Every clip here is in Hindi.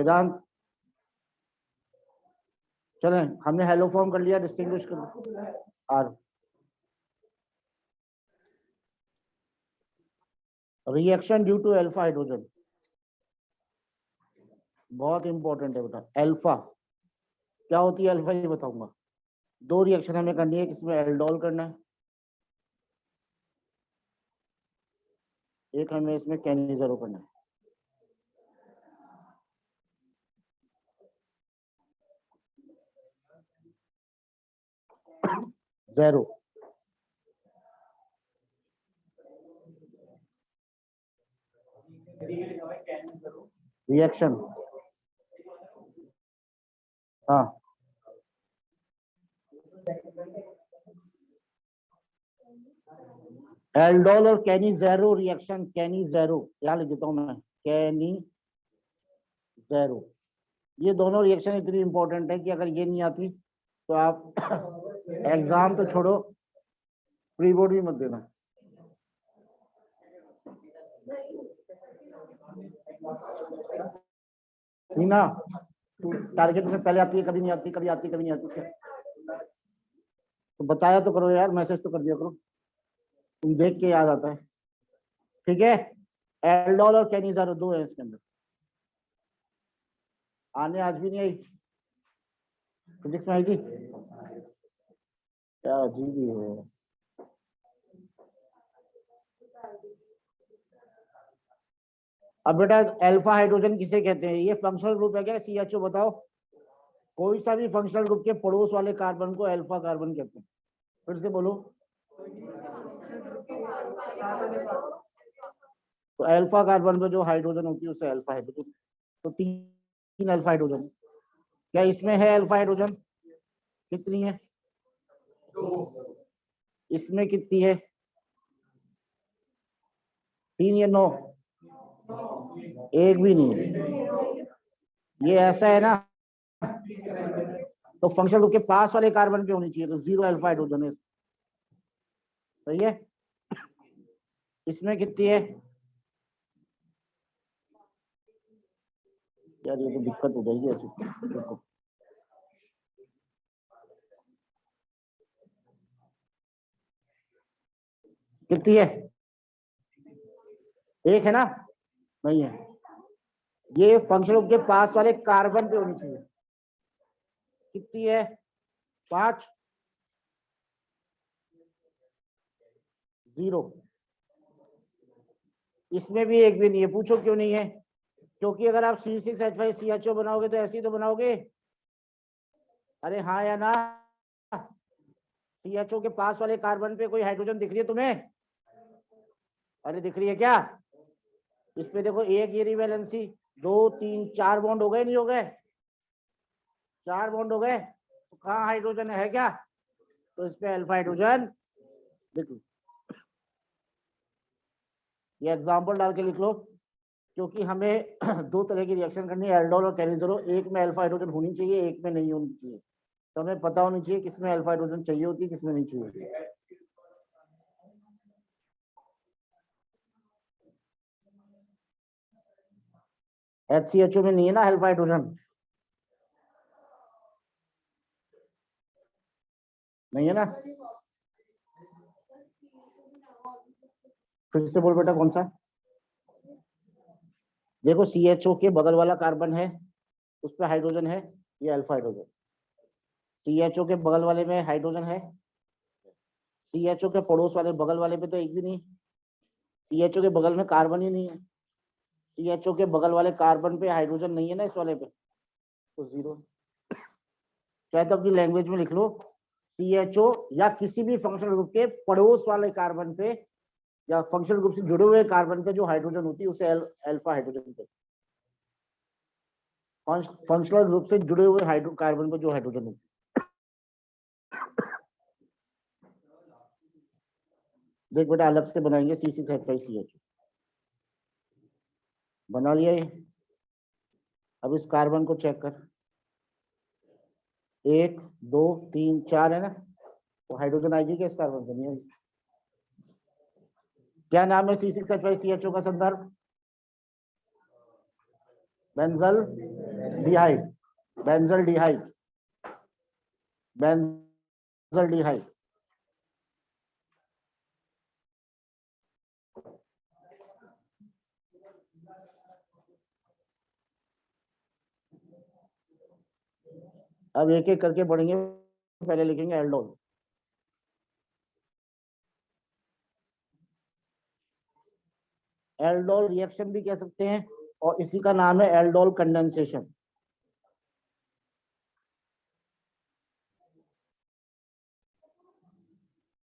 वेदांत चलें, हमने हेलो फॉर्म कर लिया, डिस्टिंग्विश कर आर reaction due to alpha hydrogen, बहुत इंपॉर्टेंट है बेटा। अल्फा क्या होती है, अल्फा ये बताऊंगा। दो रिएक्शन हमें करनी है, किसमें एल्डोल करना है, एक हमें इसमें कैनिज़ेरो करना है। जेरो रिएक्शन, हाँ एल्डोल और कैनिज़ेरो रिएक्शन, कैनिज़ेरो यहाँ लिख देता हूँ मैं, कैनिज़ेरो। ये दोनों रिएक्शन इतनी इंपॉर्टेंट है कि अगर ये नहीं आती तो आप एग्जाम तो छोड़ो, प्री बोर्ड भी मत देना। नीना तू टारगेट में पहले आती है, कभी नहीं आती, कभी आती, कभी नहीं आती, तो बताया तो करो यार, मैसेज तो कर दिया करो, तुम देख के याद आता है। ठीक है, एल्डोल और कैनिज़ेरो दो है इसके अंदर। आने आज भी नहीं आई, फिजिक्स में आई थी क्या, अजीब ही है। अब बेटा अल्फा हाइड्रोजन किसे कहते हैं, ये फंक्शनल ग्रुप है क्या, CHO बताओ। कोई सा भी फंक्शनल ग्रुप के पड़ोस वाले कार्बन को अल्फा कार्बन कहते हैं। फिर से बोलो, तो अल्फा कार्बन पे जो हाइड्रोजन होती है उसे अल्फा हाइड्रोजन। तो तीन अल्फा हाइड्रोजन, क्या इसमें है अल्फा हाइड्रोजन, कितनी है, इसमें कितनी है, 3 या 9, एक भी नहीं है। ये ऐसा है ना, तो फंक्शनल ग्रुप के पास वाले कार्बन पे होनी चाहिए, तो 0 अल्फा हाइड्रोजन है। सही है, इसमें कितनी है यार, ये तो दिक्कत हो जाएगी ऐसे। देखो कितनी है, एक है ना, नहीं है, ये फंक्शनल ग्रुप के पास वाले कार्बन पे होनी चाहिए। कितनी है, 5, 0, इसमें भी एक भी नहीं है। पूछो क्यों नहीं है, क्योंकि अगर आप C6H5CHO बनाओगे तो ऐसे ही तो बनाओगे। अरे हाँ या ना, CHO के पास वाले कार्बन पे कोई हाइड्रोजन दिख रही है तुम्हें, अरे दिख रही है क्या, इस पे देखो, एक ये रिवेलेंसी, 2 3 4 बॉन्ड हो गए, नहीं हो गए, 4 बॉन्ड हो गए, तो कहाँ हाइड्रोजन है क्या, तो इस पे अल्फा हाइड्रोजन लिख लो। ये एग्जांपल डाल के लिख लो, क्योंकि हमें दो तरह की रिएक्शन करनी है, एल्डोल और कैनिज़ेरो, एक में अल्फा हाइड्रोजन होनी चाहिए, एक में नहीं होनी चाहिए। तो हमें पता होनी चाहिए किसमें अल्फा हाइड्रोजन चाहिए होती है, किसमें नहीं चाहिए होती। HCHO में नहीं है ना अल्फा हाइड्रोजन, नहीं है ना, फिर से बोल बेटा कौन सा। देखो CHO के बगल वाला कार्बन है, उस पर हाइड्रोजन है, ये अल्फा हाइड्रोजन। CHO के बगल वाले में हाइड्रोजन है, CHO के पड़ोस वाले बगल वाले पे तो एक भी नहीं, CHO के बगल में कार्बन ही नहीं है, CHO के बगल वाले कार्बन पे हाइड्रोजन नहीं है ना, इस वाले पे, तो 0। चाहे तो अपनी लैंग्वेज में लिख लो, CHO या किसी भी फंक्शनल ग्रुप के पड़ोस वाले कार्बन पे या फंक्शनल ग्रुप से जुड़े हुए कार्बन पे जो हाइड्रोजन होती है उसे अल्फा हाइड्रोजन पे, फंक्शनल ग्रुप से जुड़े हुए कार्बन पे जो हाइड्रोजन होती है। देख बेटा अलग से बनाएंगे, C6H5CH बना लिया ये। अब इस कार्बन को चेक कर, 1 2 3 4 है ना, तो हाइड्रोजन आएगी क्या इस कार्बन से, नहीं आएगी। क्या नाम है C6H5CHO का संदर्भ, बेंजल डिहाइड, बेंजल डिहाइड, बेंजल डिहाइड। अब एक एक करके पढ़ेंगे, पहले लिखेंगे एल्डोल। एल्डोल रिएक्शन भी कह सकते हैं और इसी का नाम है aldol condensation.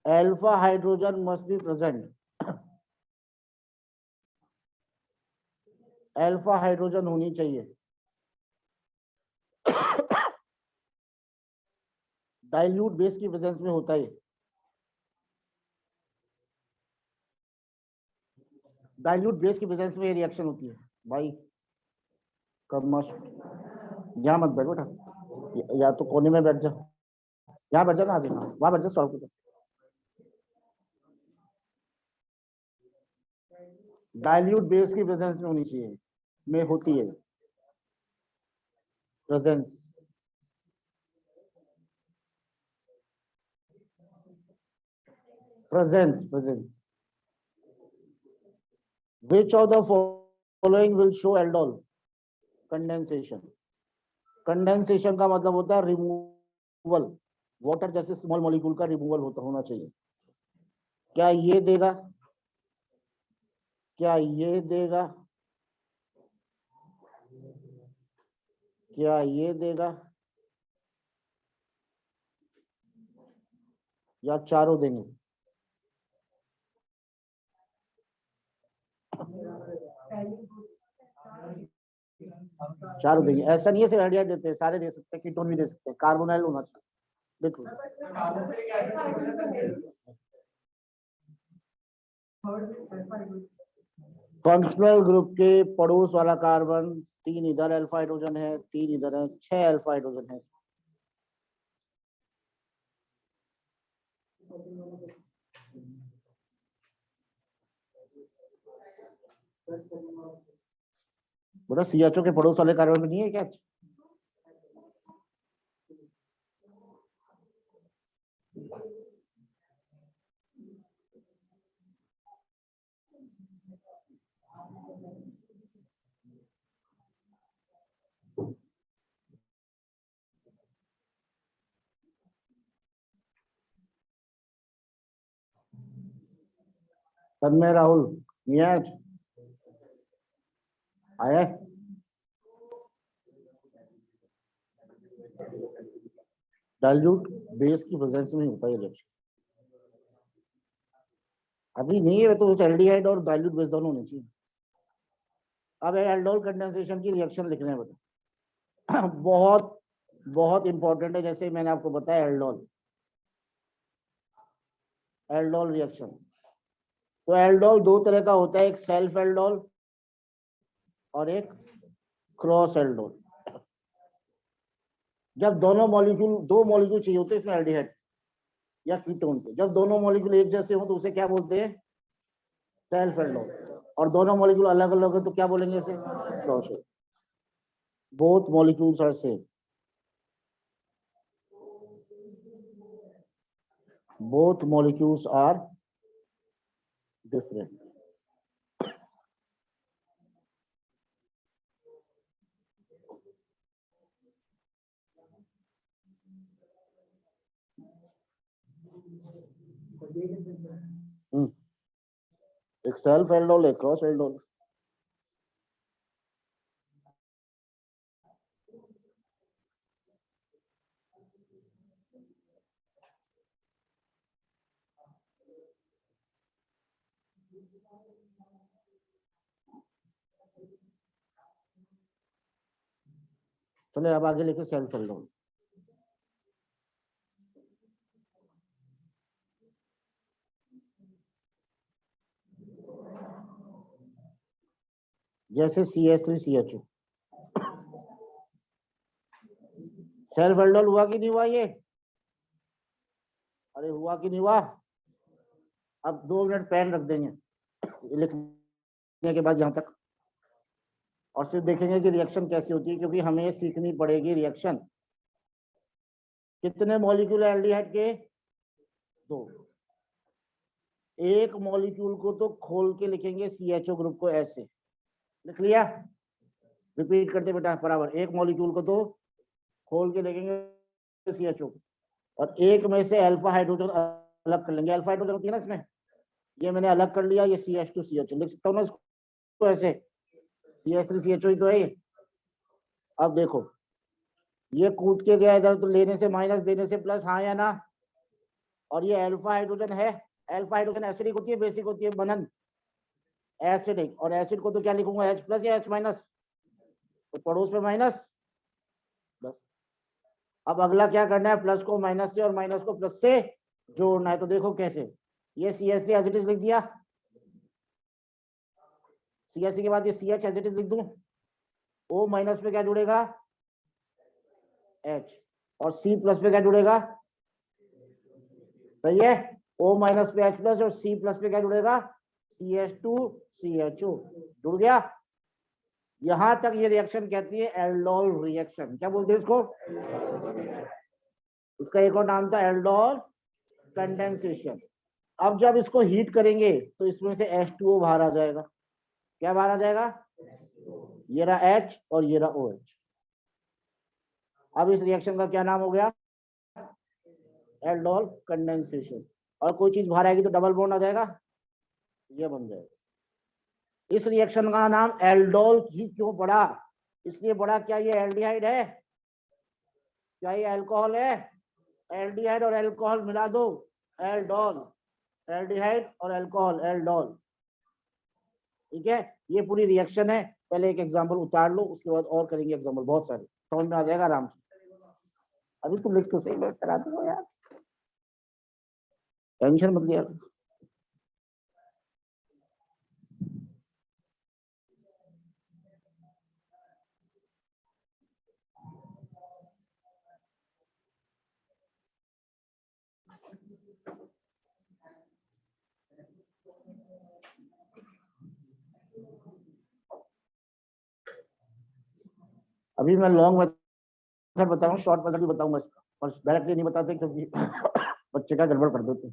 Alpha hydrogen must be present, alpha hydrogen होनी चाहिए। डाइल्यूट बेस की प्रेजेंस में होता है, डाइल्यूट बेस की प्रेजेंस में ये रिएक्शन होती है भाई। कब मस्त यहाँ मत बैठ बेटा, या तो कोने में बैठ जा, यहाँ बैठ जा ना, आगे वहां बैठ जा, सॉल्व कर। डाइल्यूट बेस की प्रेजेंस में होनी चाहिए, में होती है presence. Presence which of the following will show aldol condensation. Condensation का मतलब होता है रिमूवल, वाटर जैसे स्मॉल मॉलिक्यूल का रिमूवल होना चाहिए। क्या ये देगा, क्या ये देगा, क्या ये देगा, या चारों देंगे? चारों देंगे। ऐसा नहीं है सिर्फ एल्डिहाइड देते हैं, सारे दे सकते हैं, कीटोन भी दे सकते हैं, कार्बोनाइल होना चाहिए। देखो फंक्शनल ग्रुप के पड़ोस वाला कार्बन 3 इधर अल्फा हाइड्रोजन है, 3 इधर है, 6 अल्फा हाइड्रोजन है। बोला सीएचओ के पड़ोस वाले कार्बन में नहीं है क्या? तन्मय राहुल नियाज आया? डाइल्यूट बेस की प्रेजेंस में होता है रिएक्शन। अभी नहीं है तो उस एल्डिहाइड और डाइल्यूट बेस दोनों होने चाहिए। अब एल्डोल कंडेंसेशन की रिएक्शन लिखने हैं बता। बहुत बहुत इंपॉर्टेंट है, जैसे मैंने आपको बताया एल्डोल, एल्डोल रिएक्शन। तो एल्डोल दो तरह का होता है, एक सेल्फ एल्डोल और एक क्रॉस एल्डोल। जब दोनों मॉलिक्यूल, दो मॉलिक्यूल चाहिए होते हैं इसमें एल्डिहाइड या कीटोन के, जब दोनों मॉलिक्यूल एक जैसे हो तो उसे क्या बोलते हैं? Self aldol. और दोनों मॉलिक्यूल अलग अलग हो तो क्या बोलेंगे इसे? Cross. Both molecules are same, both molecules are different. एक सेल्फ एल्डोल, एक क्रॉस एल्डोल। चलिए अब आगे लिखे सेल्फ एल्डोल। जैसे CH3CHO, सेल्फ एल्डोल हुआ कि नहीं हुआ ये? अरे हुआ कि नहीं हुआ? अब 2 मिनट पेन रख देंगे लिखने के बाद यहां तक। और सिर्फ देखेंगे कि रिएक्शन कैसी होती है, क्योंकि हमें सीखनी पड़ेगी रिएक्शन। कितने मॉलिक्यूल है एल्डिहाइड के? 2। एक मॉलिक्यूल को तो खोल के लिखेंगे CHO ग्रुप को ऐसे, लिख लिया? रिपीट करते बेटा बराबर। एक मॉलिक्यूल को तो खोल के लिखेंगे CHO, और एक में से अल्फा हाइड्रोजन अलग कर लेंगे। अल्फा हाइड्रोजन होती है ना इसमें, ये मैंने अलग कर लिया, ये CH2 CHO लिख सकता हूँ ना इसको ऐसे, CH3 CHO ही तो है ये। अब देखो ये कूद के गया इधर, तो लेने से माइनस, देने से प्लस, हाँ या ना? और ये अल्फा हाइड्रोजन है। अल्फा हाइड्रोजन एसिडिक होती है बेसिक होती है? बनन एसिडिक। और एसिड को तो क्या लिखूंगा, H प्लस या H माइनस? तो पड़ोस में माइनस, बस। अब अगला क्या करना है, प्लस को माइनस से और माइनस को प्लस से जोड़ना है। तो देखो कैसे, ये CH3 एज इट इज लिख दिया, CH3 के बाद ये CH एज इट इज लिख दूं, O माइनस पे क्या जुड़ेगा, H, और C प्लस पे क्या जुड़ेगा, सही है, O माइनस पे H प्लस, और C प्लस पे क्या जुड़ेगा, CH2 CHO, जुड़ गया। यहां तक ये रिएक्शन कहती है एल्डोल रिएक्शन। क्या बोलते हैं इसको? इसका एक और नाम था एल्डोल कंडेंसेशन। अब जब इसको हीट करेंगे तो इसमें से H2O बाहर आ जाएगा। क्या बाहर आ जाएगा? ये रहा H और ये रहा OH। अब इस रिएक्शन का क्या नाम हो गया, एल्डोल कंडेंसेशन। और कोई चीज बाहर आएगी तो डबल बॉन्ड आ जाएगा, ये बन जाएगा। इस रिएक्शन का नाम एल्डोल ही क्यों पड़ा, इसलिए बड़ा, क्या ये एल्डिहाइड है, क्या ये अल्कोहल है? एल्डिहाइड और अल्कोहल मिला दो, एल्डोल। एल्डिहाइड और अल्कोहल, एल्डोल। ठीक है, ये पूरी रिएक्शन है। पहले एक एग्जांपल उतार लो, उसके बाद और करेंगे एग्जांपल, बहुत सारे, समझ में आ जाएगा आराम से। अभी तुम लिख तो सही, मैं करा दूंगा यार, टेंशन मत लिया। अभी मैं लॉन्ग मेथड बता रहा हूँ, शॉर्ट मेथड भी बताऊंगा इसका, और डायरेक्टली नहीं बताते क्योंकि बच्चे का गड़बड़ कर देते।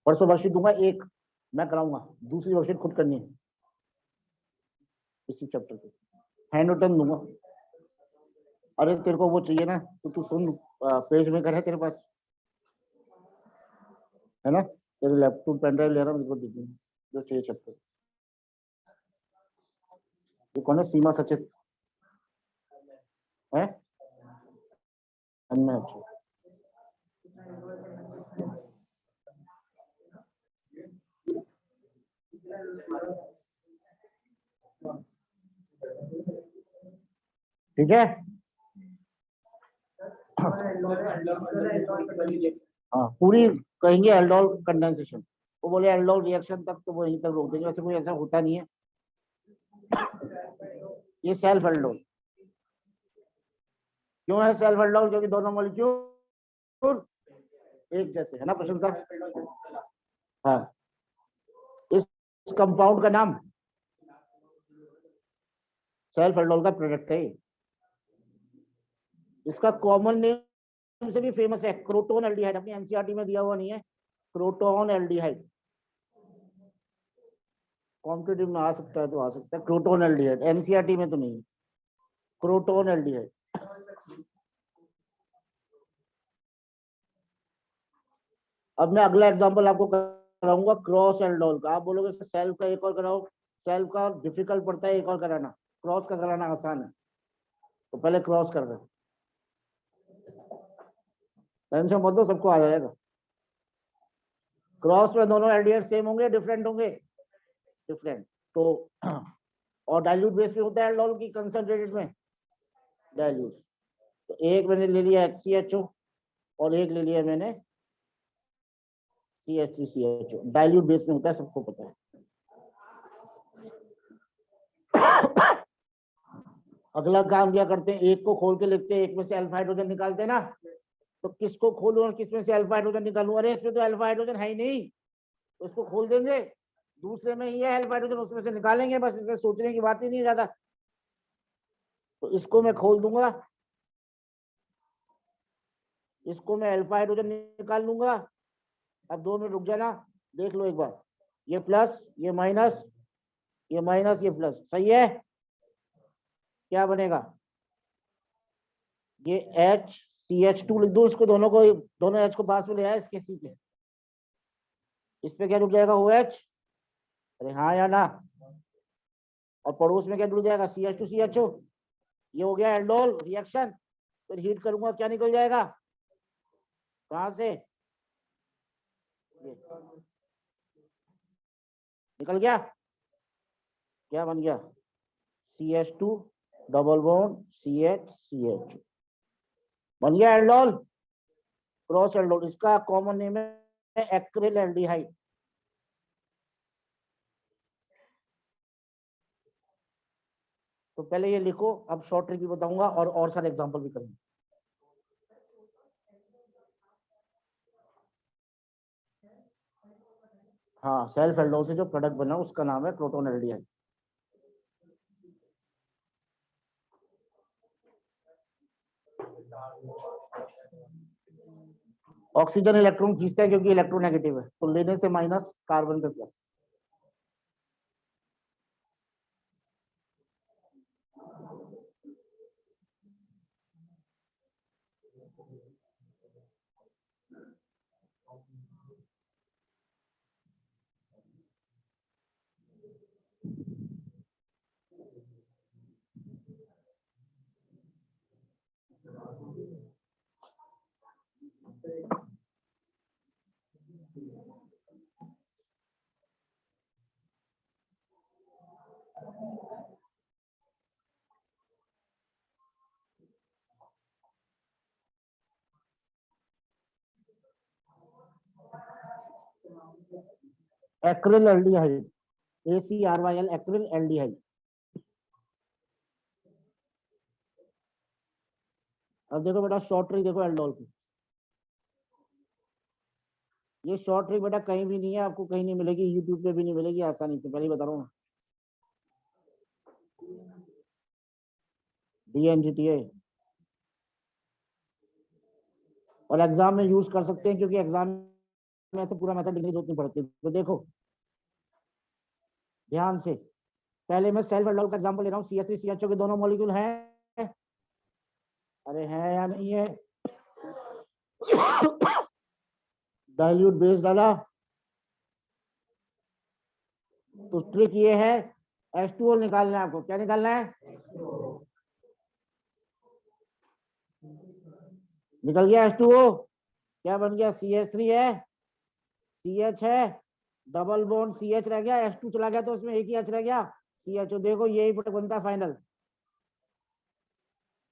परसों वर्कशीट दूंगा एक, मैं कराऊंगा, दूसरी वर्कशीट खुद करनी है इसी चैप्टर की, हैंड रिटन दूंगा। अरे तेरे को वो चाहिए ना, तो तू सुन, पेज मेकर है तेरे पास, है ना? तेरे लैपटॉप पेन ड्राइव ले रहा हूँ, मुझको दे दूंगा जो चाहिए चैप्टर। ये कौन है, सीमा सचित है? अन्ना, अच्छा। ठीक है, हाँ पूरी कहेंगे एल्डोल कंडेंसेशन। वो बोले एल्डोल रिएक्शन तक तो वो यहीं तक रोक देंगे, वैसे कोई ऐसा होता नहीं है। ये सेल्फ एल्डोल क्यों है सेल्फ एल्डोल, क्योंकि दोनों मॉलिक्यूल एक जैसे है ना प्रशंसा। हाँ, इस कंपाउंड का नाम सेल्फ एल्डोल का प्रोडक्ट है। इसका कॉमन नेम से भी फेमस है, क्रोटोन एल्डिहाइड। अपनी एनसीईआरटी में दिया हुआ नहीं है, क्रोटोन एल्डिहाइड। कॉम्पिटिटिव में आ सकता है तो आ सकता है, क्रोटोन एल्डिहाइड, एनसीईआरटी में तो नहीं, क्रोटोन एल्डिहाइड। अब मैं अगला एग्जांपल आपको कराऊंगा क्रॉस एल्डोल का। आप बोलोगे सेल्फ का एक और कराओ, सेल्फ का डिफिकल्ट पड़ता है एक और कराना, क्रॉस का कराना आसान है, तो पहले क्रॉस कर रहे, टेंशन मत दो, सबको आ जाएगा। क्रॉस में दोनों एल्डिहाइड सेम होंगे, डिफरेंट होंगे, डिफरेंट। तो और डाइल्यूट बेस पे होता है एल्डोल की, कंसंट्रेटेड में डाइल्यूट। तो एक मैंने ले लिया HCHO और एक ले लिया मैंने CH3CHO, डाइल्यूट बेस में होता है, सबको पता है। अगला काम क्या करते हैं, एक को खोल के लिखते हैं, एक में से अल्फा हाइड्रोजन निकालते हैं ना, तो किसको खोलूं और किसमें से अल्फा हाइड्रोजन निकालूं? अरे इसमें तो अल्फा हाइड्रोजन है ही नहीं, तो इसको खोल देंगे, दूसरे में ही है अल्फा हाइड्रोजन, उसमें से निकालेंगे बस, इसमें सोचने की बात ही नहीं है ज्यादा। तो इसको मैं खोल दूंगा, इसको मैं अल्फा हाइड्रोजन निकाल लूंगा। अब 2 मिनट रुक जाना, देख लो एक बार, ये प्लस ये माइनस, ये माइनस ये प्लस, सही है? क्या बनेगा? ये HCH2 लिख दो इसको, दोनों को, दोनों H को पास में ले आया इसके सी पे, इस पे क्या जुड़ जाएगा? OH। अरे हाँ या ना? और पड़ोस में क्या जुड़ जाएगा? CH2CHO। ये हो गया एल्डोल रिएक्शन। फिर हीट करूंगा, क्या निकल जाएगा? कहां से? ये निकल गया, क्या बन गया? CH2 डबल बॉन्ड CH बन गया एल्डोल, क्रॉस एल्डोल। इसका कॉमन नेम है एक्रिल एल्डिहाइड। तो पहले ये लिखो, अब शॉर्ट ट्रिक भी बताऊंगा और सारे एग्जांपल भी करेंगे। हाँ, सेल्फ एल्डोल से जो प्रोडक्ट बना उसका नाम है प्रोटोन एल्डिहाइड। ऑक्सीजन इलेक्ट्रॉन खींचता है क्योंकि इलेक्ट्रोनेगेटिव है, तो लेने से माइनस, कार्बन पे plus. Acryl aldehyde, ACRYL, acryl aldehyde. अब देखो बेटा शॉर्ट ट्रिक देखो एल्डोल की। ये शॉर्ट ट्रिक बेटा कहीं भी नहीं है, आपको कहीं नहीं मिलेगी, यूट्यूब पे भी नहीं मिलेगी आसानी से, पहले ही बता रहा हूँ। DNGTA, और एग्जाम में यूज कर सकते हैं क्योंकि एग्जाम में तो पूरा मेथड लिखने की जरूरत नहीं पड़ती। तो देखो ध्यान से, पहले मैं सेल्फ एल्डोल का एग्जांपल ले रहा हूँ। CH3CHO के दोनों मॉलिक्यूल हैं, अरे हैं या नहीं है? डाइल्यूट बेस डाला, तो ट्रिक ये है, H2O निकालना है आपको। क्या निकालना है? निकल गया H2O, क्या बन गया? CH3 है, CH है, डबल बॉन्ड CH रह गया, H2 चला गया तो उसमें एक ही H रह गया, CHO। देखो यही प्रोडक्ट बनता है फाइनल,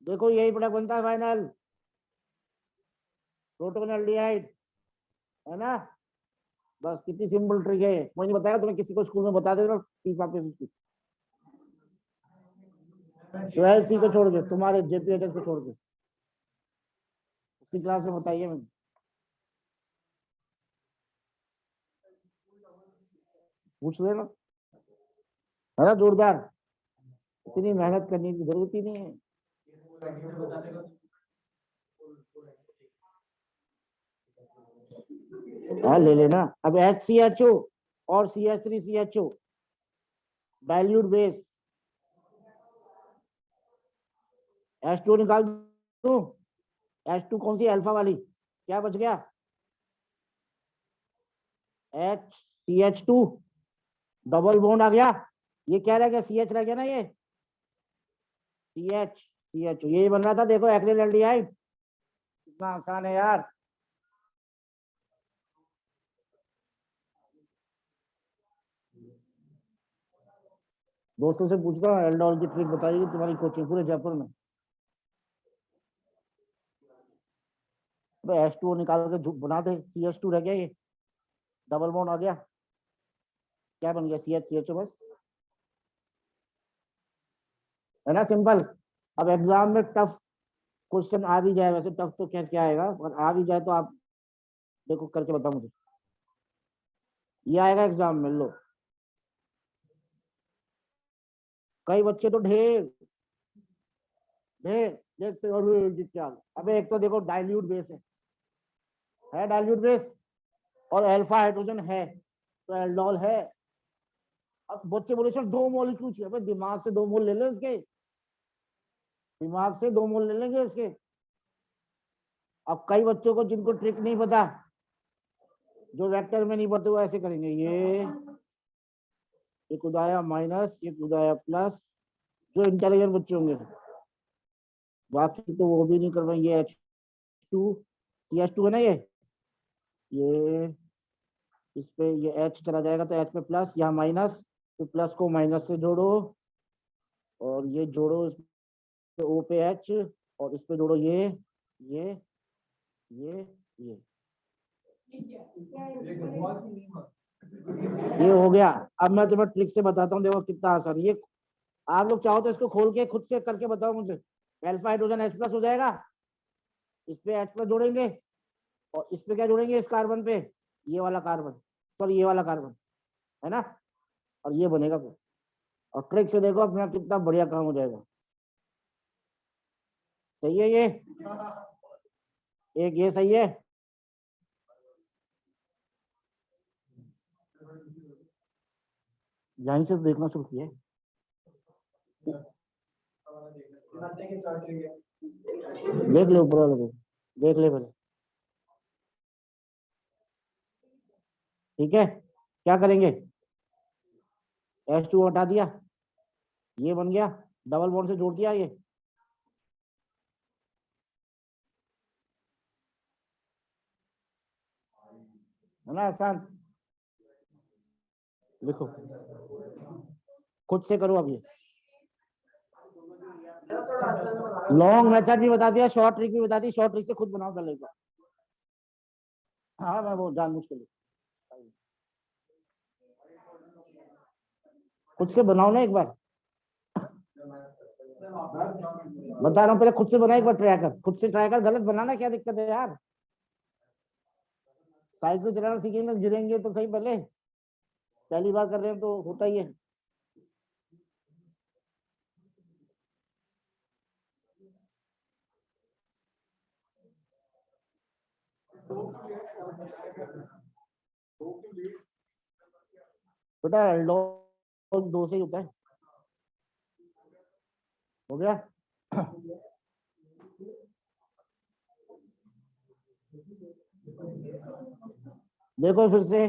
देखो यही प्रोडक्ट बनता है फाइनल, प्रोटोन एल्डिहाइड, है ना? बस कितनी सिंपल ट्रिक है, कोई नहीं बताएगा तुम्हें, किसी को स्कूल में बता देना, फीस वापस उसकी। 12C को छोड़ के, तुम्हारे JPHS को छोड़ के, उसकी क्लास में बताइए मैंने। पूछ लेना, है ना? जोरदार, इतनी मेहनत करने की जरूरत ही नहीं है। हाँ ले लेना। अब HCHO और CH3CHO डाइल्यूट बेस, H2 निकाल दो, H2 कौन सी? अल्फा वाली, क्या बच गया? HCH2 डबल बॉन्ड आ गया, ये क्या रह गया? CH रह गया ना, ये CH यही बन रहा था, देखो एक्रिल एल्डिहाइड, कितना आसान है यार। दोस्तों से पूछता हूँ एल्डोल की ट्रिक बताइए तुम्हारी कोचिंग पूरे जयपुर में। H2O निकाल के बना दे, CH2 रह गया, ये डबल बॉन्ड आ गया, क्या बन गया? CH CHO बस, है ना? सिंपल। अब एग्जाम में टफ क्वेश्चन आ भी जाए, वैसे टफ तो क्या क्या आएगा, अगर आ भी जाए तो आप देखो करके बताओ मुझे, ये आएगा एग्जाम में। लो कई बच्चे तो ढेर ढेर देखते और क्या, अबे एक तो देखो डाइल्यूट बेस है डाइल्यूट बेस, और अल्फा हाइड्रोजन है तो एल्डोल है। अब बच्चे बोले सर 2 मॉलिक्यूल चाहिए, अबे दिमाग से 2 मोल ले ले इसके, दिमाग से 2 मोल ले लेंगे इसके। अब कई बच्चों को जिनको ट्रिक नहीं पता, जो वेक्टर में नहीं पढ़ते, वो ऐसे करेंगे, ये कुदाया माइनस, ये कुदाया प्लस, जो इंटेलिजेंट बच्चे होंगे। बाकी तो वो भी नहीं कर पाएंगे। टू H2 है ना ये इस पे ये H चला जाएगा तो H पे प्लस, यहाँ माइनस, तो प्लस को माइनस से जोड़ो, और ये जोड़ो इस पे O पे H, और इस पे जोड़ो ये ये ये ये हो गया। अब मैं तुम्हें ट्रिक से बताता हूँ, देखो कितना आसान। ये आप लोग चाहो तो इसको खोल के खुद से करके बताओ मुझे। अल्फा हाइड्रोजन H प्लस हो जाएगा, इस पे H प्लस जोड़ेंगे, और इस पे क्या जोड़ेंगे, इस कार्बन पे ये वाला कार्बन, सॉरी ये वाला कार्बन, है ना, और ये बनेगा फिर। और ट्रिक से देखो अपना कितना बढ़िया काम हो जाएगा। सही है ये, एक ये सही है। यहीं से देखना शुरू किया, देख ले ऊपर वाले को, देख ले पहले। ठीक है, क्या करेंगे, H2 हटा दिया, ये बन गया, डबल बॉन्ड से जोड़ दिया, ये है ना आसान। लिखो खुद से करो अब, ये लॉन्ग मेथड भी बता दिया, शॉर्ट ट्रिक भी बता दी, शॉर्ट ट्रिक से खुद बनाओ पहले एक बार। हाँ मैं वो जान मुझ खुद से बनाओ ना एक बार, बता रहा हूँ, पहले खुद से बना एक बार, ट्राई कर, खुद से ट्राई कर, गलत बनाना, क्या दिक्कत है यार। साइकिल चलाना सीखेंगे, गिरेंगे तो सही, पहले पहली बार कर रहे हैं तो होता ही है। बेटा एल्डोल 2 से ही होता है। हो गया। देखो फिर से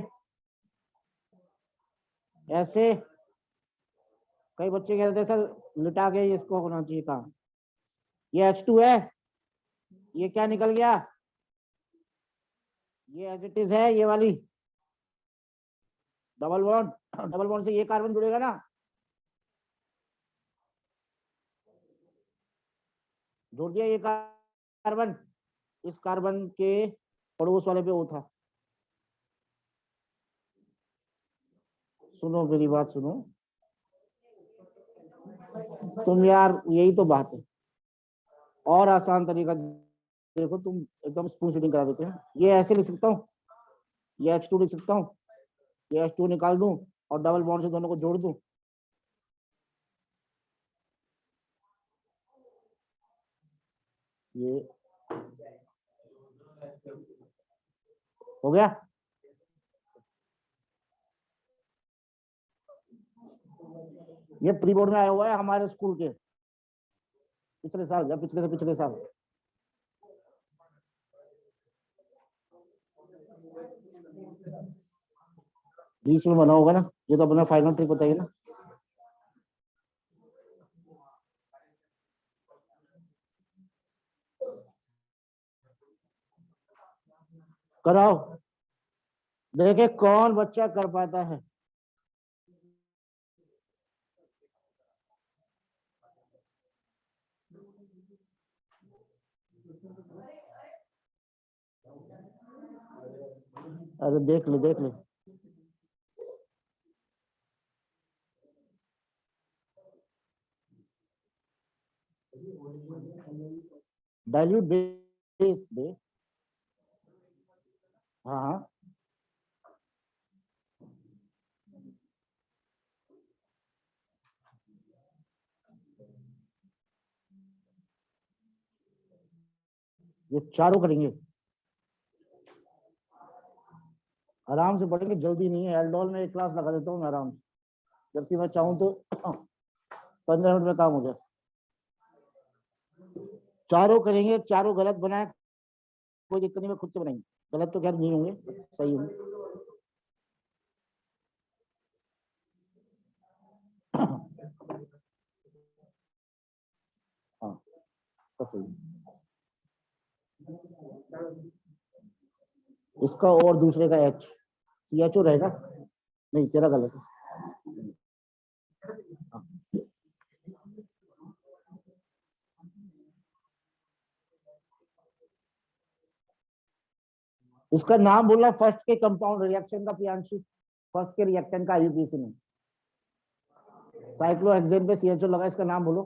ऐसे, कई बच्चे कह रहे थे सर लिटा के इसको होना चाहिए काम। ये H2 है, ये क्या निकल गया, ये एज इट इज है, ये वाली डबल बॉन्ड, डबल बॉन्ड से ये कार्बन जुड़ेगा ना, जोड़ दिया ये कार्बन, इस कार्बन के पड़ोस वाले पे O था। सुनो मेरी बात सुनो तुम यार, यही तो बात है। और आसान तरीका देखो, तुम एकदम स्पून फीडिंग करा देते हैं। ये ऐसे लिख सकता हूँ, ये H2 लिख सकता हूँ, ये H2 निकाल दूं और डबल बॉन्ड से दोनों को जोड़ दूं, ये हो गया। ये प्री बोर्ड में आया हुआ है हमारे स्कूल के, पिछले साल या पिछले से पिछले साल। बीच में बना होगा ना, ये तो अपना फाइनल ट्रिक बताइए ना। कराओ, देखे कौन बच्चा कर पाता है। अरे देख ले देख ले, डाइल्यूट बेस बे। हाँ हाँ, ये चारों करेंगे, आराम से पढ़ेंगे, जल्दी नहीं है। एल्डोल में एक क्लास लगा देता हूँ मैं आराम से, जबकि मैं चाहूँ तो 15 मिनट में काम हो जाए। चारों करेंगे, चारों गलत बनाए कोई दिक्कत नहीं, मैं खुद से बनाएंगे। गलत तो खैर नहीं होंगे, सही होंगे। हाँ तो सही। इसका और दूसरे का एच, सी एच ओ रहेगा, नहीं तेरा गलत है। हाँ। इसका नाम बोला फर्स्ट के कंपाउंड रिएक्शन का, प्रियांशु फर्स्ट के रिएक्टेंट का आईयूपीएसी में। साइक्लोहेक्सेन पे सीएचओ लगा, इसका नाम बोलो।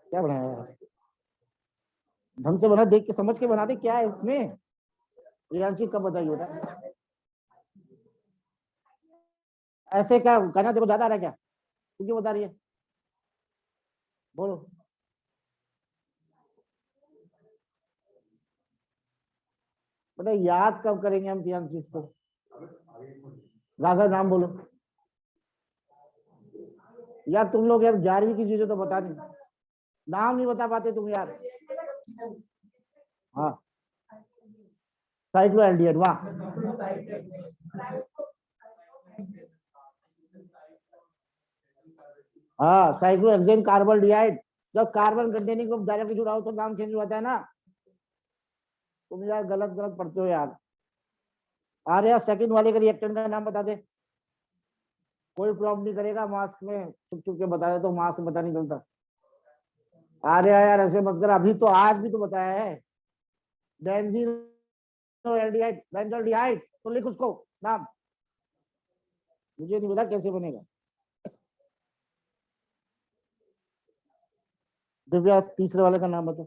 क्या बनाया है, ढंग से बना, देख के समझ के बना दे, क्या है इसमें। प्रियांशु कब बताइए बेटा, ऐसे क्या कहना, देखो ज्यादा आ रहा है क्या, तू क्यों बता रही है, बोलो। बेटा याद कब करेंगे हम प्रियांशु इसको, राघव नाम बोलो। यार तुम लोग यार 11वीं की चीजें तो बता नहीं, नाम नहीं बता पाते तुम यार। हाँ साइक्लो एल्डिहाइड, वाह। हाँ साइक्लो हेक्सेन कार्बन डिहाइड, जब कार्बन कंटेनिंग ग्रुप डायरेक्टली जुड़ा हो तो नाम चेंज हो जाता है ना। तुम यार गलत गलत पढ़ते हो यार। आ रहा सेकंड वाले के रिएक्टेंट का नाम बता दे, कोई प्रॉब्लम नहीं करेगा, मास्क में छुप छुप के बता दे तो मास्क में पता नहीं चलता। आ रहा यार, ऐसे मत कर, अभी तो आज भी तो बताया है, बेंजीनो एल्डिहाइड, बेंजोल्डिहाइड, तो लिख उसको नाम, मुझे नहीं पता कैसे बनेगा। दिव्या तीसरे वाले का नाम बता।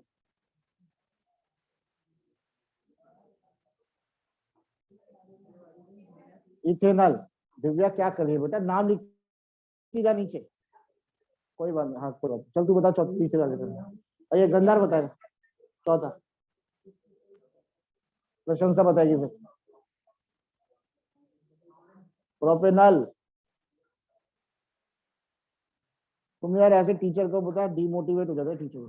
इथेनॉल। दिव्या क्या कर रही है बेटा, नाम लिखीगा नीचे, कोई बात नहीं, हाँ कोई बात, चल तू बता चौथा तीसरे वाले का। और ये गंधार बताएगा चौथा, प्रशंसा बताएगी फिर। प्रोपेनल। तुम यार ऐसे टीचर को बता, डिमोटिवेट हो जाता है टीचर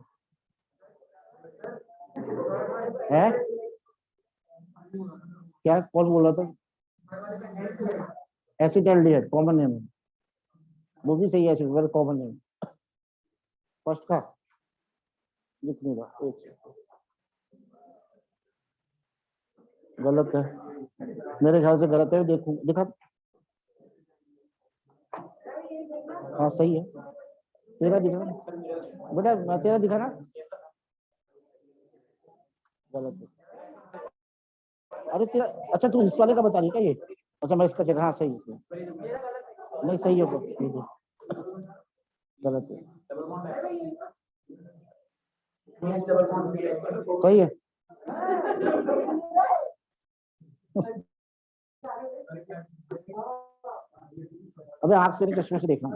है। क्या कौन बोल रहा था, एसिटाल्डिहाइड कॉमन नेम है, वो भी सही है, वेरी कॉमन नेम। फर्स्ट का लिखने का एक गलत है, मेरे ख्याल से गलत है, देखू दिखा। हाँ सही है, तेरा दिखा ना बेटा, तेरा दिखा ना, गलत है। अरे तेरा, अच्छा तू इस वाले का बता रही क्या ये, अच्छा मैं इसका चेक, हाँ सही है, नहीं सही होगा, ठीक है, गलत है, सही है। अबे आँख से नहीं, चश्मे से देखना।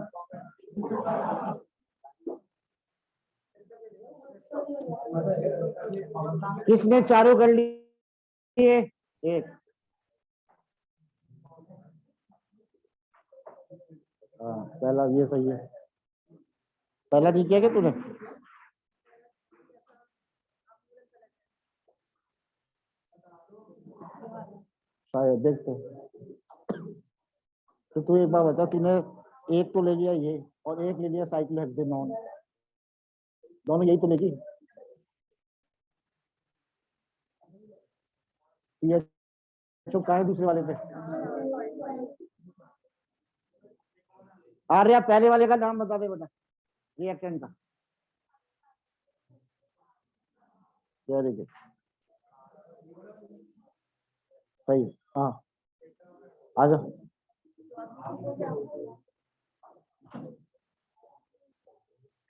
किसने चारों कर लिए, एक। हाँ पहला ये सही है, पहला ठीक है क्या तूने, शायद देखते। तो तू एक बार बता, तूने एक तो ले लिया ये और एक ले लिया साइक्लोहेक्सेनॉन, दोनों यही तो लेगी। ये जो कहा है दूसरे वाले पे, आर्या पहले वाले का नाम बता दे बेटा, रिएक्टेंट का। वेरी गुड, सही, हाँ आ जा।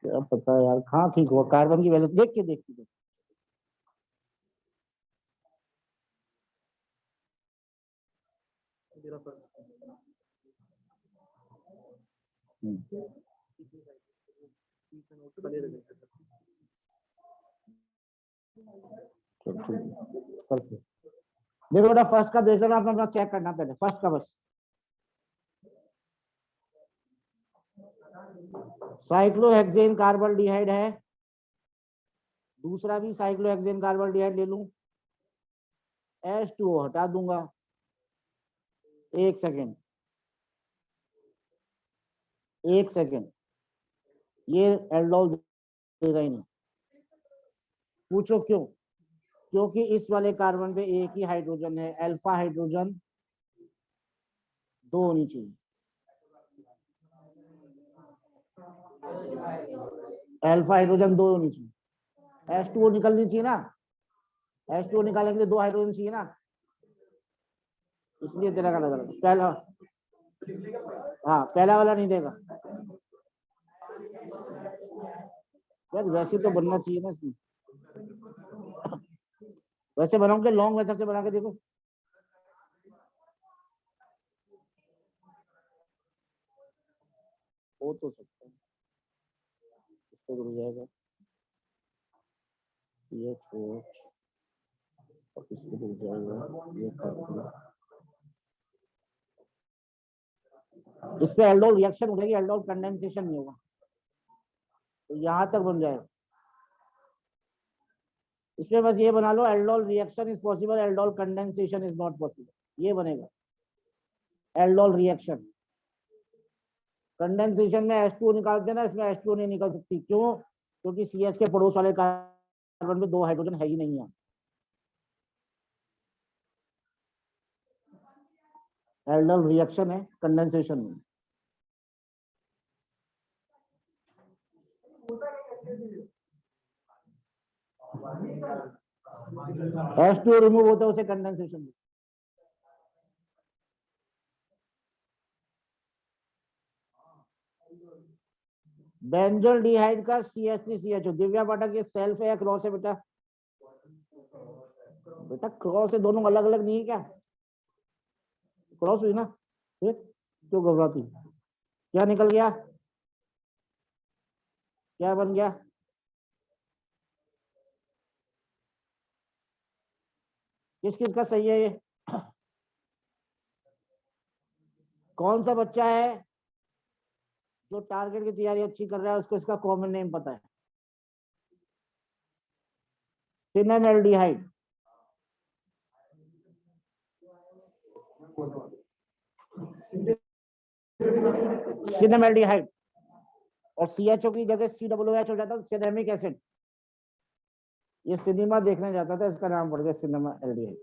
क्या पता है यार, हाँ ठीक हुआ, कार्बन की वैल्यू देख के। देखो बेटा, फर्स्ट का देख लेना, अपना चेक करना पहले फर्स्ट का बस। साइक्लोहेक्सेन कार्बन डिहाइड है, दूसरा भी साइक्लोहेक्सेन कार्बन डिहाइड ले लूं, H2O हटा दूंगा, एक सेकेंड, ये एल्डोल देगा ही नहीं। पूछो क्यों? क्योंकि इस वाले कार्बन पे एक ही हाइड्रोजन है, अल्फा हाइड्रोजन 2 होनी चाहिए, अल्फा हाइड्रोजन 2 होनी चाहिए, H2O निकलनी चाहिए ना, H2O निकालने के लिए 2 हाइड्रोजन चाहिए ना, इसलिए तेरा का नजर पहला, हाँ पहला वाला नहीं देगा यार, वैसे तो बनना चाहिए ना इसमें, वैसे बनाऊंगे लॉन्ग मेथड से बना के देखो, हो तो सकता है, इससे जुड़ जाएगा ये और इससे जुड़ जाएगा ये कार्बन, इस पे एल्डोल रिएक्शन उठेगी, एल्डोल कंडेंसेशन नहीं होगा, तो यहां तक बन जाएगा। इसमें बस ये बना लो, aldol reaction is possible, aldol condensation is not possible, ये बनेगा एल्डोल रिएक्शन। कंडेंसेशन में H2O निकालते ना, इसमें H2O नहीं निकल सकती, क्यों? क्योंकि CH के पड़ोस वाले कार्बन में 2 हाइड्रोजन है ही नहीं है, एल्डोल रिएक्शन है, कंडेंसेशन नहीं। H2O रिमूव होता है, उसे कंडेंसेशन। बेंजोल डिहाइड का CH3CHO, दिव्या पाठक ये सेल्फ है या क्रॉस है बेटा? बेटा क्रॉस है, दोनों अलग अलग नहीं है क्या? क्रॉस हुई ना, फिर क्यों घबराती? क्या निकल गया, क्या बन गया? किस किस का सही है ये? कौन सा बच्चा है जो टारगेट की तैयारी अच्छी कर रहा है, उसको इसका कॉमन नेम पता है? सिनेमेल्डिहाइड, सिनेमेल्डिहाइड, और CHO की जगह COOH हो जाता है, सिनेमिक एसिड। ये सिनेमा देखने जाता था, इसका नाम पड़ गया सिनेमा एल्डिहाइड।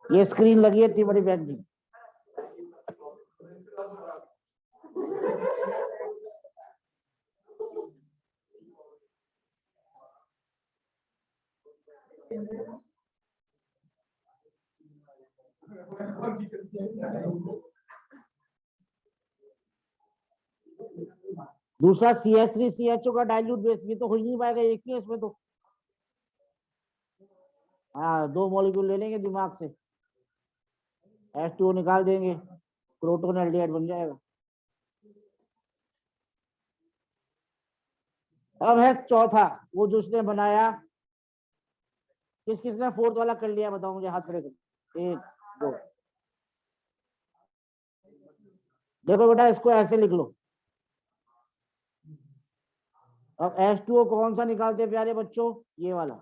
ये स्क्रीन लगी है इतनी बड़ी बैग की। दूसरा CH3CHO का डाइल्यूट बेस, ये तो हो ही नहीं पाएगा, एक ही है इसमें तो। हाँ 2 मॉलिक्यूल ले लेंगे दिमाग से, H2O निकाल देंगे, प्रोटोन एल्डिहाइड बन जाएगा। अब है चौथा, वो जो उसने बनाया, किस किसने फोर्थ वाला कर लिया बताओ मुझे, हाथ खड़े कर। 1 2, देखो बेटा इसको ऐसे लिख लो। अब H2O कौन सा निकालते हैं प्यारे बच्चों? ये वाला,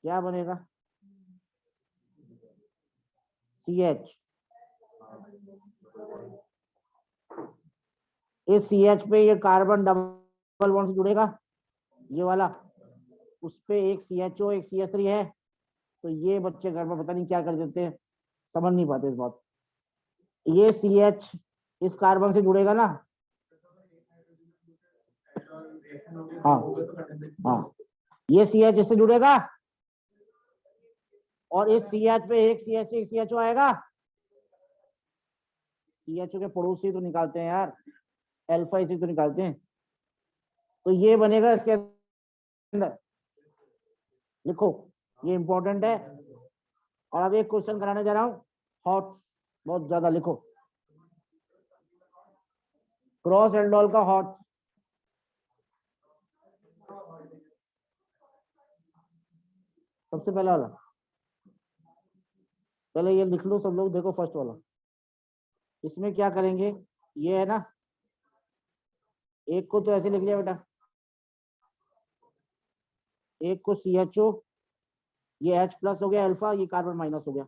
क्या बनेगा? CH। इस CH पे ये कार्बन डबल बॉन्ड से जुड़ेगा, ये वाला, उस पे एक CHO एक CH3 है, तो ये बच्चे घर में पता नहीं क्या कर देते हैं, समझ नहीं पाते इस बात। ये CH इस कार्बन से जुड़ेगा ना, हाँ हाँ, ये CH इससे जुड़ेगा, और इस CH पे एक CH एक CHO आएगा, CHO के पड़ोस से तो निकालते हैं यार, अल्फा से तो निकालते हैं, तो ये बनेगा इसके अंदर, लिखो ये इंपॉर्टेंट है। और अब एक क्वेश्चन कराने जा रहा हूं, हॉट, बहुत ज्यादा लिखो, क्रॉस एल्डोल का हॉट, सबसे पहला वाला, पहले ये लिख लो सब लोग, देखो फर्स्ट वाला, इसमें क्या करेंगे, ये है ना, एक को तो ऐसे लिख लिया बेटा, एक को CHO, ये H प्लस हो गया अल्फा, ये कार्बन माइनस हो गया,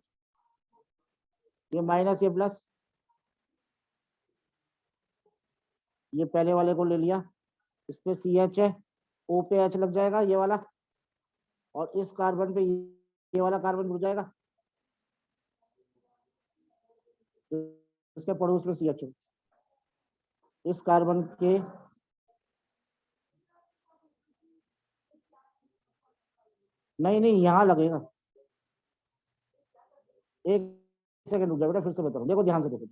ये माइनस ये प्लस, ये पहले वाले को ले लिया, इस पे CH है, O पे H लग जाएगा ये वाला, और इस कार्बन पे ये वाला कार्बन जुड़ जाएगा, इसके पड़ोस में CHO, इस कार्बन के, नहीं नहीं यहां लगेगा, एक सेकंड रुक जाओ बेटा, फिर से बता रहा हूं, देखो ध्यान से देखो,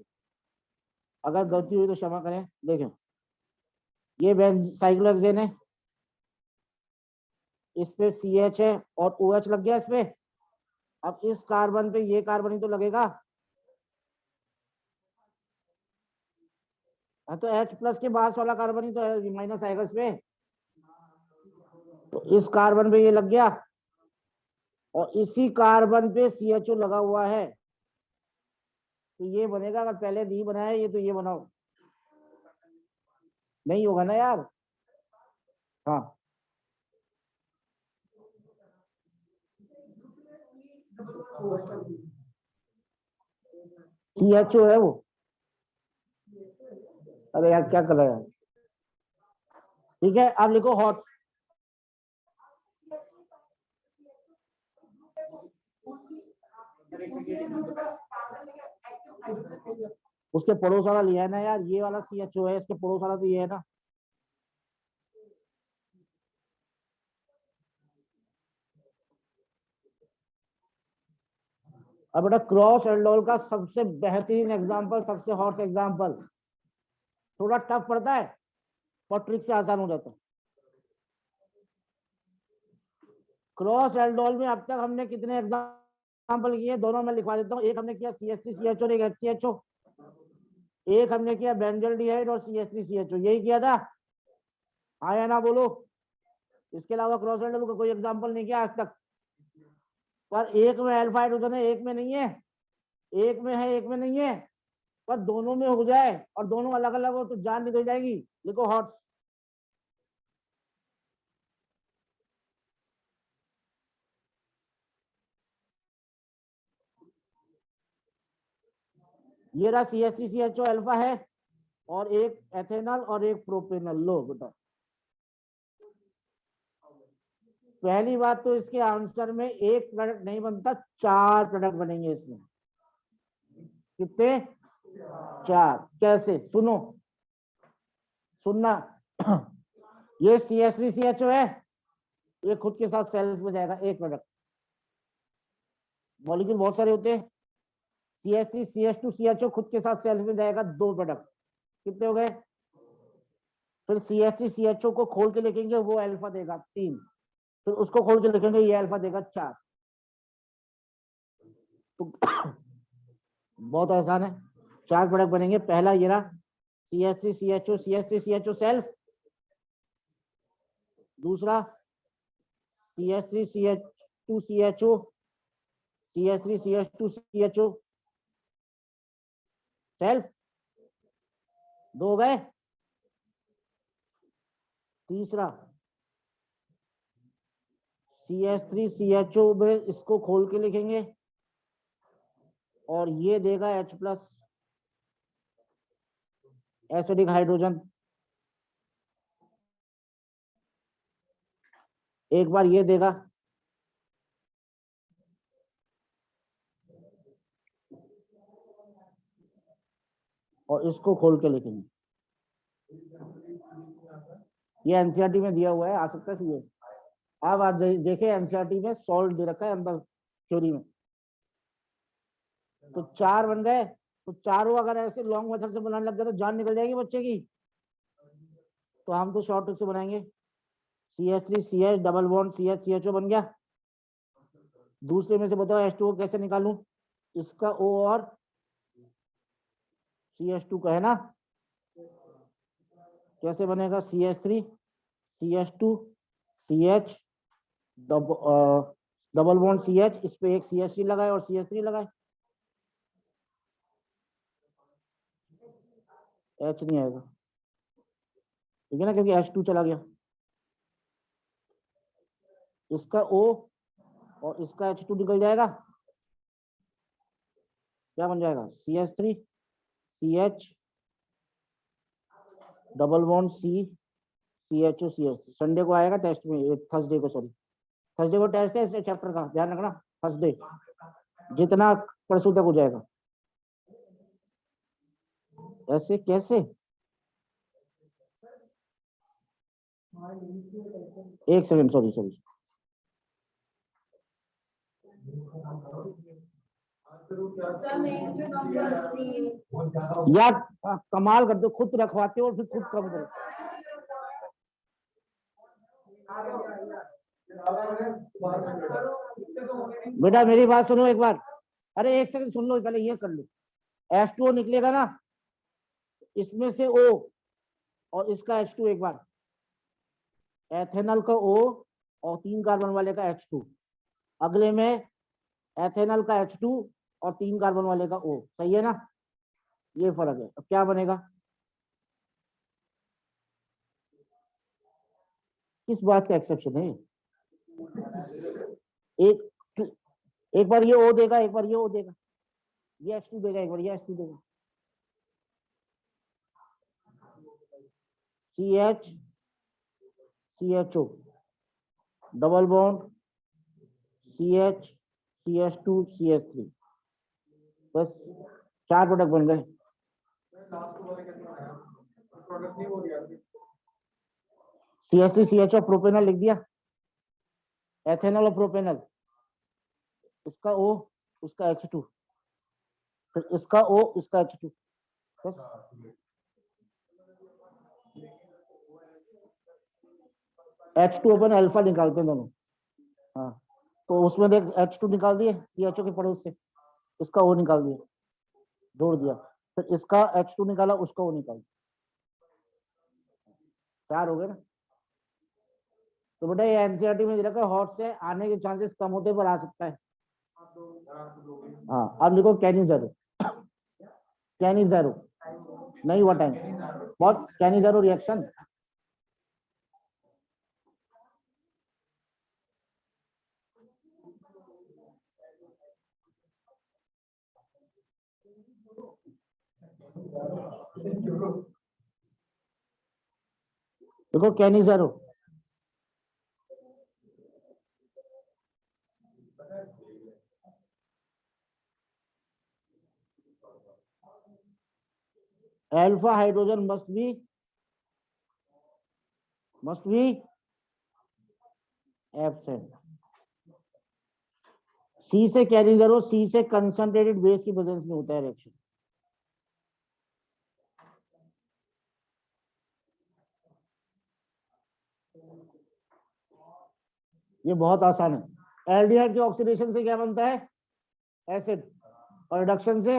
अगर गलती हुई तो क्षमा करें, देखें ये साइक्लोहेक्सेन है, इस पे CH है और OH लग गया इस पे, अब इस कार्बन पे ये कार्बन ही तो लगेगा, हाँ तो H प्लस के बाद वाला कार्बन ही तो माइनस आएगा इस पे, तो इस कार्बन पे ये लग गया, और इसी कार्बन पे CHO लगा हुआ है, तो ये बनेगा, अगर पहले नहीं बनाया ये तो ये बनाओ, नहीं होगा ना यार, हाँ CHO है वो, अरे यार क्या कर रहा है, ठीक है अब लिखो हॉट, उसके पड़ोस वाला लिया है ना यार, ये वाला CHO है, इसके पड़ोस वाला तो ये है ना, अब बेटा क्रॉस एल्डोल का सबसे बेहतरीन एग्जांपल, सबसे हॉट एग्जांपल, थोड़ा टफ पड़ता है और ट्रिक से आसान हो जाता है। क्रॉस एल्डोल में अब तक हमने कितने एग्जांपल किए, दोनों में लिखवा देता हूँ, एक हमने किया CH3 CHO, एक HCHO, एक हमने किया बेंजोल्डिहाइड और CH3 CHO, यही किया था, हाँ या ना बोलो, इसके अलावा क्रॉस एल्डोल का कोई एग्जांपल नहीं किया आज तक, पर एक में अल्फा हाइड्रोजन है एक में नहीं है, एक में है एक में नहीं है, पर दोनों में हो जाए और दोनों अलग अलग हो तो जान निकल जाएगी, लिखो हॉट, ये रहा CH3 CHO अल्फा है, और एक एथेनॉल और एक प्रोपेनॉल, लो बेटा, पहली बात तो इसके आंसर में एक प्रोडक्ट नहीं बनता, 4 प्रोडक्ट बनेंगे इसमें, कितने, 4, कैसे, सुनो, सुनना ये CH3 CHO है, ये खुद के साथ सेल्फ में जाएगा एक प्रोडक्ट, मॉलिक्यूल बहुत सारे होते हैं, CH3 CH2 CHO खुद के साथ सेल्फ में जाएगा 2 प्रोडक्ट, कितने हो गए, फिर CH3 CHO को खोल के लिखेंगे वो अल्फा देगा 3, फिर उसको खोल के लिखेंगे ये अल्फा देगा 4, तो बहुत आसान है, 4 प्रोडक्ट बनेंगे, पहला ये रहा CH3 CHO CH3 CHO self, दूसरा CH3 CH2 CHO CH3 CH2 CHO self, 2 गए, तीसरा CH3 CHO में इसको खोल के लिखेंगे और ये देगा H प्लस एसिडिक हाइड्रोजन, एक बार ये देगा, और इसको खोल के लिखेंगे, ये एनसीईआरटी में दिया हुआ है, आ सकता है ये, अब आप देखें एनसीईआरटी में सॉल्ट दे रखा है अंदर थ्योरी में, तो 4 बन गए, तो चारों अगर ऐसे लॉन्ग मेथड से बनाने लग गए तो जान निकल जाएगी बच्चे की। तो हम तो शॉर्ट ट्रिक से बनाएंगे। CH3 CH double bond CH CHO बन गया। दूसरे में से बताओ H2O कैसे निकालूं? इसका O और CH2 का है ना, कैसे बनेगा? CH3 CH2 CH double bond CH, इस पे एक CH3 लगाए और CH3 लगाए, H नहीं आएगा, ठीक है ना, क्योंकि H2 चला गया। इसका O और इसका H2 निकल जाएगा, क्या बन जाएगा? CH3 CH double bond CHO CH। Sunday को आएगा टेस्ट में, थर्सडे को, सॉरी थर्सडे को टेस्ट है इस चैप्टर का, ध्यान रखना। थर्सडे जितना परसों तक हो जाएगा। ऐसे कैसे? एक सेकंड, सॉरी सॉरी, यार कमाल कर दो, खुद रखवाते हो और फिर खुद कम करो। बेटा मेरी बात सुनो एक बार, अरे एक सेकंड सुन लो, पहले ये कर लो। H2O निकलेगा ना, इसमें से O और इसका H2 एक बार, एथेनॉल का O और 3 कार्बन वाले का H2, अगले में एथेनॉल का H2 और 3 कार्बन वाले का O, सही है ना? ये फर्क है। अब क्या बनेगा? किस बात का एक्सेप्शन है? एक एक बार ये O देगा, एक बार ये O देगा, ये H2 देगा, एक बार ये H2 देगा। CH CHO double bond CH CH2 CH3, बस 4 प्रोडक्ट बन गए। CH3 CHO प्रोपेनल लिख दिया, एथेनॉल और प्रोपेनल, इसका O उसका H2, फिर इसका O इसका H2, H2 अपन अल्फा निकालते हैं दोनों। हाँ, तो उसमें देख H2 निकाल दिए CHO के पड़ोस से, इसका O निकाल दिया, जोड़ दिया, फिर इसका H2 निकाला, उसका O निकाल दिया, 4 हो गए ना। तो बेटा ये एनसीईआरटी में दे रखा है, हॉट से आने के चांसेस कम होते पर आ सकता है। हाँ, अब लिखो कैनिज़ेरो, कैनिज़ेरो नहीं हुआ टाइम, बहुत कैनिज़ेरो रिएक्शन। देखो Cannizzaro, alpha hydrogen must be absent. C से कैनिज़ेरो, सी से कंसंट्रेटेड बेस की प्रेजेंस में होता है रिएक्शन। ये बहुत आसान है। एल्डिहाइड के ऑक्सीडेशन से क्या बनता है? एसिड, और रिडक्शन से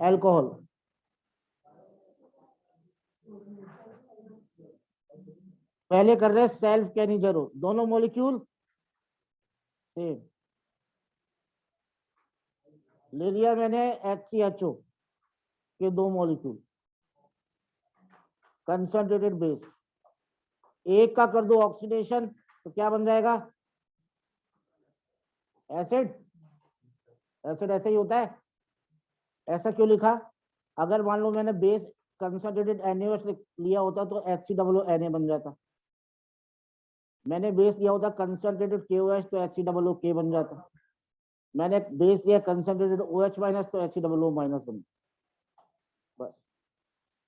अल्कोहल। पहले कर रहे हैं सेल्फ कैनिज़ेरो, दोनों मॉलिक्यूल सेम, ले लिया मैंने HCHO के 2 मॉलिक्यूल, कंसंट्रेटेड बेस, एक का कर दो ऑक्सीडेशन तो क्या बन जाएगा? एसिड। एसिड ऐसे ही होता है, ऐसा क्यों लिखा? अगर मान लो मैंने बेस कंसंट्रेटेड NaOH लिया होता तो HCOO बन जाता, मैंने बेस लिया होता कंसंट्रेटेड KOH तो HCOO बन जाता, मैंने बेस लिया कंसंट्रेटेड OH माइनस तो HCOO माइनस बन, बस।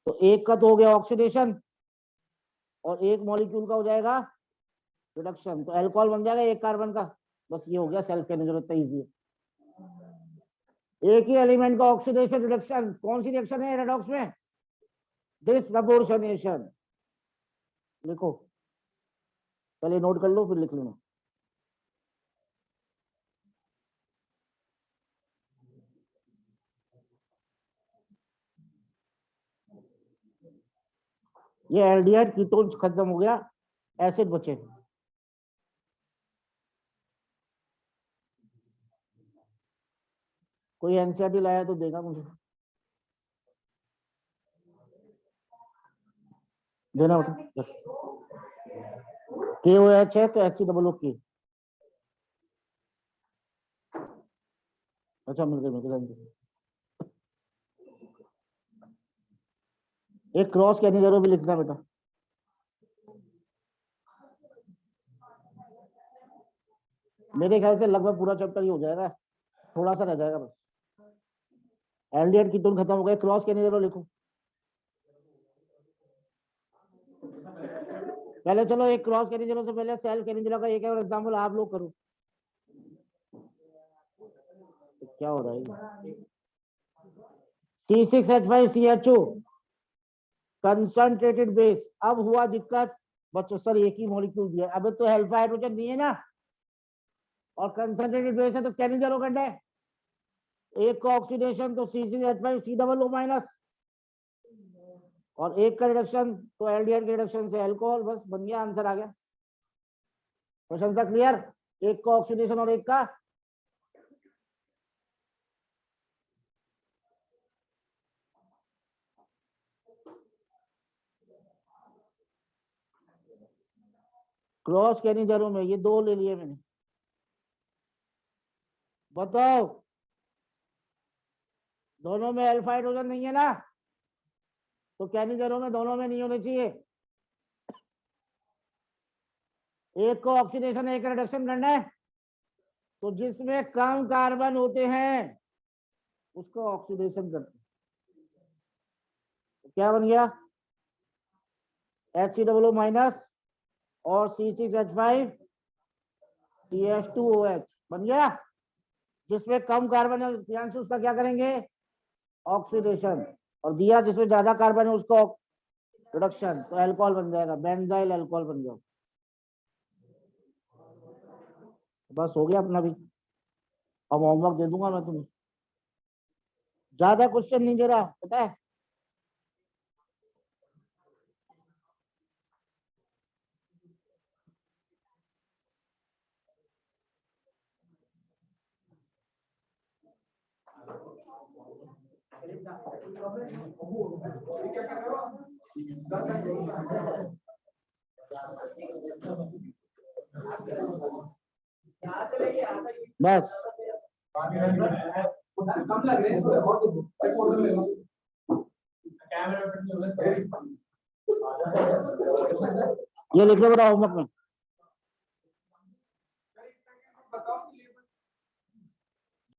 तो एक का तो हो गया ऑक्सीडेशन और एक मॉलिक्यूल का हो जाएगा रिडक्शन, तो अल्कोहल बन जाएगा एक कार्बन का, बस ये हो गया सेल्फ कैनिज़ेरो, इतना इजी है। एक ही एलिमेंट का ऑक्सीडेशन रिडक्शन, कौन सी रिएक्शन है रेडॉक्स में? डिसप्रपोर्शनेशन। लिखो, पहले नोट कर लो फिर लिख लेना। ये एल्डिहाइड कीटोन्स खत्म हो गया, एसिड बचे। कोई एनसीईआरटी लाया तो देगा मुझे, देना बेटा। KOH है तो HCOO। अच्छा मिल गए। एक क्रॉस कहने जरूर भी लिखना बेटा। मेरे ख्याल से लगभग पूरा चैप्टर ही हो जाएगा, थोड़ा सा रह जाएगा बस। एल्डिहाइड कीटोन खत्म हो गए, क्रॉस कहने जरूर लिखो। पहले चलो एक क्रॉस कैनिजलों से पहले सेल कैनिजलों का एक और एग्जांपल आप लोग करो। क्या हो रहा है? C6H5CHO concentrated base. अब हुआ दिक्कत बच्चों, सर एक ही मॉलिक्यूल दिया, अब तो अल्फा हाइड्रोजन नहीं है ना, और कंसंट्रेटेड बेस है तो कैनिजलो करना है। एक का ऑक्सीडेशन तो C6H5COO-, और एक का रिडक्शन तो एल्डिहाइड के रिडक्शन से अल्कोहल। बस बन गया, आंसर आ गया। क्वेश्चन सा क्लियर? एक का ऑक्सीडेशन और एक का क्रॉस कैनिजलों में ये दो ले लिए मैंने। बताओ, दोनों में अल्फा हाइड्रोजन नहीं है ना, तो कैनिजलों में दोनों में नहीं होने चाहिए। एक को ऑक्सीडेशन एक रिडक्शन करना है, तो जिसमें कम कार्बन होते हैं उसको ऑक्सीडेशन करते हैं। तो क्या बन गया? HCOO- और C6H5CH2OH बन गया। जिसमें कम कार्बन है उसका क्या करेंगे? ऑक्सीडेशन। और दिया जिसमें ज्यादा कार्बन है उसको रिडक्शन, तो अल्कोहल बन जाएगा, बेंजाइल अल्कोहल बन गया। बस हो गया अपना भी। अब होमवर्क दे दूंगा मैं तुम्हें, ज्यादा क्वेश्चन नहीं दे रहा, पता है। बस ये लिख लो बेटा होमवर्क में।